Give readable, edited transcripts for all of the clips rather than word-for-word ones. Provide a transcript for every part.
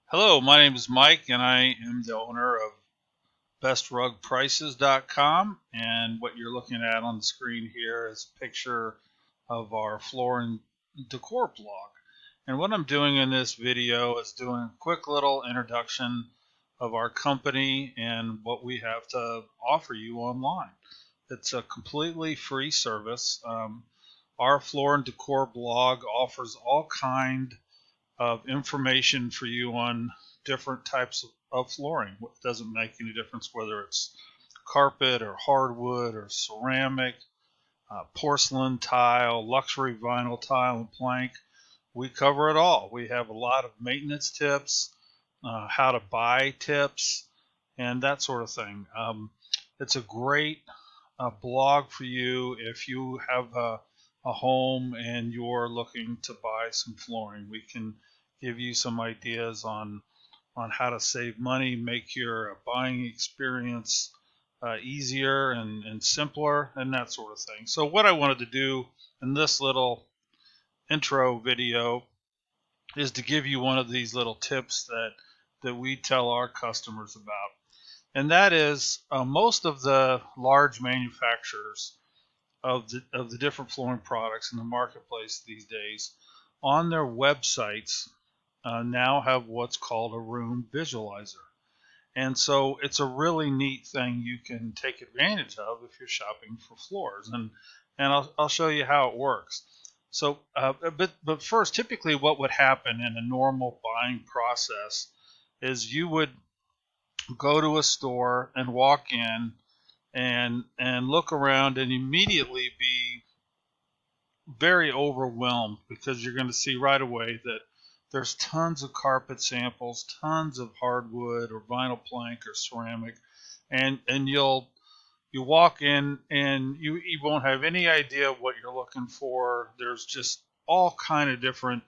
Hello, my name is Mike, and I am the owner of BestRugPrices.com. And what you're looking at on the screen here is a picture of our floor and decor blog. And what I'm doing in this video is doing a quick little introduction of our company and what we have to offer you online. It's a completely free service. Our floor and decor blog offers all kind of information for you on different types of flooring. It doesn't make any difference whether it's carpet or hardwood or ceramic, porcelain tile, luxury vinyl tile and plank. We cover it all. We have a lot of maintenance tips, how to buy tips, and that sort of thing. It's a great blog for you if you have a home and you're looking to buy some flooring. We can give you some ideas on how to save money, make your buying experience easier and simpler, and that sort of thing. So what I wanted to do in this little intro video is to give you one of these little tips that we tell our customers about. And that is most of the large manufacturers of the different flooring products in the marketplace these days on their websites now have what's called a room visualizer. And so it's a really neat thing you can take advantage of if you're shopping for floors. And I'll show you how it works. So, but first, typically what would happen in a normal buying process is you would go to a store and walk in and look around and immediately be very overwhelmed because you're going to see right away that there's tons of carpet samples, tons of hardwood or vinyl plank or ceramic, and you walk in and you won't have any idea what you're looking for. There's just all kind of different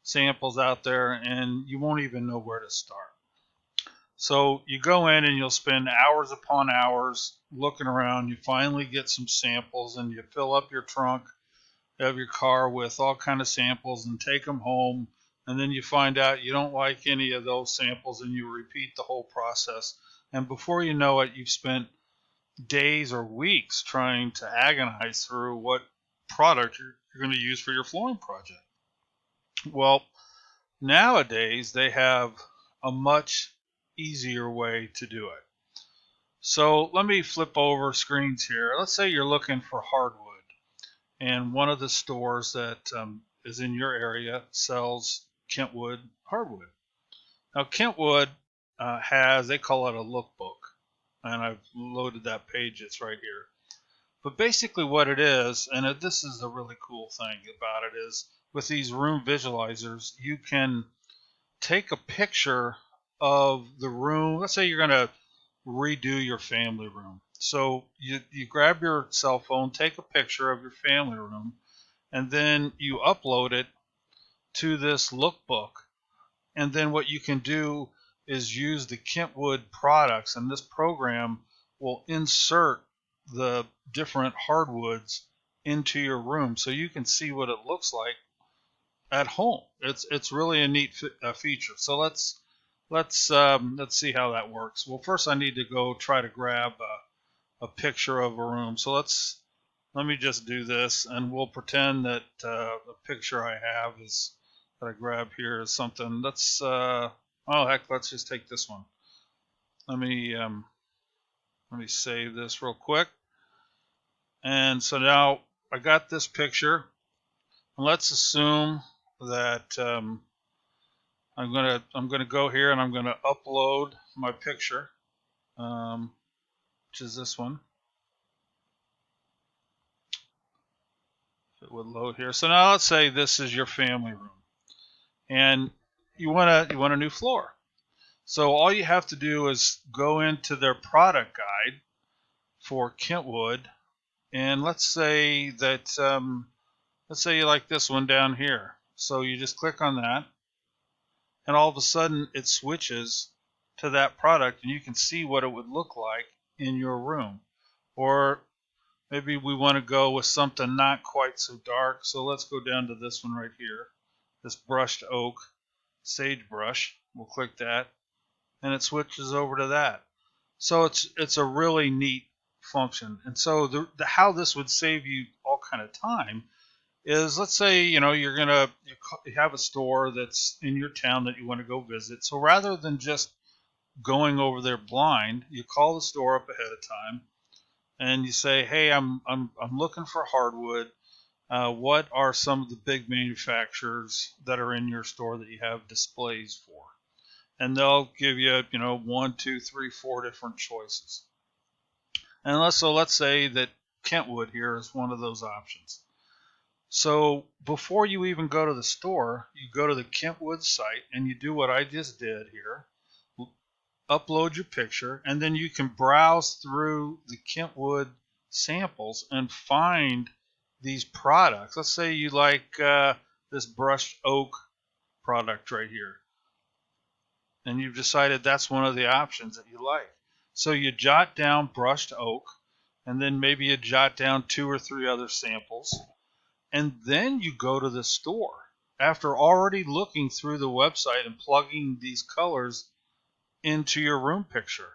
samples out there, and you won't even know where to start. So you go in and you'll spend hours upon hours looking around. You finally get some samples, and you fill up your trunk of your car with all kind of samples and take them home. And then you find out you don't like any of those samples, and you repeat the whole process. And before you know it, you've spent days or weeks trying to agonize through what product you're going to use for your flooring project. Well, nowadays they have a much easier way to do it. So let me flip over screens here. Let's say you're looking for hardwood, and one of the stores that is in your area sells Kentwood hardwood. Now, Kentwood they call it a lookbook, and I've loaded that page. It's right here. But basically what it is, and this is the really cool thing about it, is with these room visualizers, you can take a picture of the room. Let's say you're going to redo your family room. So you grab your cell phone, take a picture of your family room, and then you upload it to this lookbook. And then what you can do is use the Kentwood products, and this program will insert the different hardwoods into your room so you can see what it looks like at home. It's really a neat feature. So let's see how that works. Well, first I need to go try to grab a picture of a room. So let me just do this, and we'll pretend that the picture I have is that I grab here is something. Oh heck, let's just take this one. Let me save this real quick. And so now I got this picture. And let's assume that I'm gonna go here and I'm gonna upload my picture, which is this one. If it would load here. So now let's say this is your family room, and you want a new floor. So all you have to do is go into their product guide for Kentwood, and let's say you like this one down here. So you just click on that, and all of a sudden it switches to that product, and you can see what it would look like in your room. Or maybe we want to go with something not quite so dark, so let's go down to this one right here, this brushed oak sagebrush. We'll click that, and it switches over to that. So it's a really neat function. And so how this would save you all kind of time is, let's say you have a store that's in your town that you want to go visit. So rather than just going over there blind, you call the store up ahead of time and you say, "Hey, I'm looking for hardwood. What are some of the big manufacturers that are in your store that you have displays for?" And they'll give you, 1, 2, 3, 4 different choices. And let's say that Kentwood here is one of those options. So before you even go to the store, you go to the Kentwood site and you do what I just did here. Upload your picture, and then you can browse through the Kentwood samples and find these products. Let's say you like this brushed oak product right here, and you've decided that's one of the options that you like. So you jot down brushed oak, and then maybe you jot down 2 or 3 other samples, and then you go to the store after already looking through the website and plugging these colors into your room picture.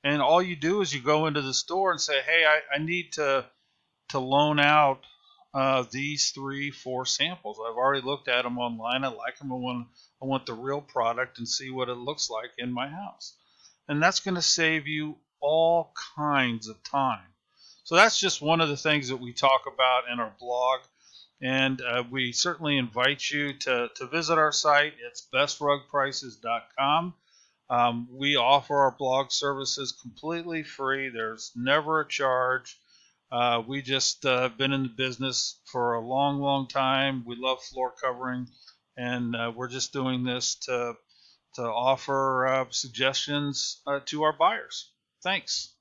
And all you do is you go into the store and say, "Hey, I need to loan out these 3, 4 samples. I've already looked at them online. I like them. I want the real product and see what it looks like in my house." And that's going to save you all kinds of time. So that's just one of the things that we talk about in our blog. And we certainly invite you to visit our site. It's bestrugprices.com. We offer our blog services completely free. There's never a charge. We just been in the business for a long, long time. We love floor covering, and we're just doing this to offer suggestions to our buyers. Thanks.